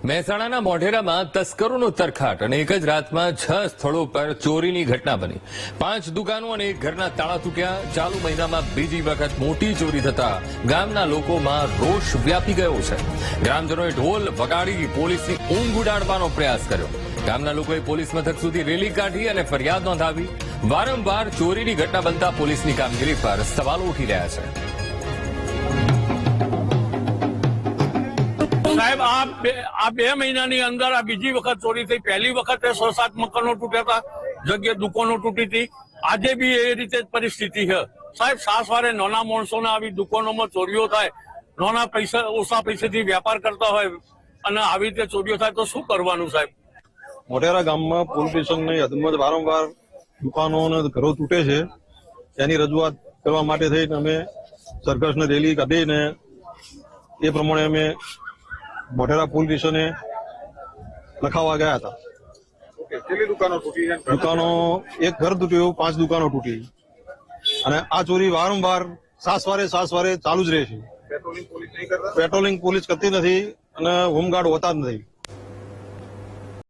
મહેસાણાના મોઢેરામાં તસ્કરોનો તરખાટ અને એક જ રાતમાં 6 સ્થળો પર ચોરીની ઘટના બની। 5 દુકાનો અને એક ઘરના તાળા તૂટ્યા। ચાલુ મહિનામાં બીજી વખત મોટી ચોરી થતા ગામના લોકોમાં રોષ વ્યાપી ગયો છે। ગ્રામજનોએ ઢોલ વગાડી પોલીસની ઊંઘ ઉડાડવાનો પ્રયાસ કર્યો। ગામના લોકોએ પોલીસ મથક સુધી રેલી કાઢી અને ફરિયાદ નોંધાવી। વારંવાર ચોરીની ઘટના બનતા પોલીસની કામગીરી પર સવાલો ઉઠી રહ્યા છે। સાહેબ આ બે મહિનાની અંદર આ બીજી વખત ચોરી થઈ। પહેલી વખતે 6-7 મકાનો તૂટ્યા હતા, જગ્યાએ દુકાનો તૂટી હતી। આજે બી એ રીતે જ પરિસ્થિતિ છે સાહેબ। સાસવારે નાના માણસોને આવી દુકાનોમાં ચોરીઓ થાય, નાના પૈસા ઓછા પૈસાથી વેપાર કરતા હોય અને આવી રીતે ચોરીઓ થાય તો શું કરવાનું સાહેબ? મોઢેરા ગામમાં પોલીસ સ્ટેશનની હદમાં વારંવાર દુકાનો અને ઘરો તૂટે છે, તેની રજૂઆત કરવા માટે થઈને અમે સરઘસને રેલી કાઢીને એ પ્રમાણે અમે મોઢેરા પોલીસ સ્ટેશને લખાવવા ગયા હતા। કેટલી દુકાનો તૂટી? દુકાનો એક ઘર તૂટ્યું, 5 દુકાનો તૂટી અને આ ચોરી વારંવાર સાસવારે ચાલુ જ રહે છે। પેટ્રોલિંગ પોલીસ નહીં કરતા? પેટ્રોલિંગ પોલીસ કરતી નથી અને હોમગાર્ડ હોતા જ નથી।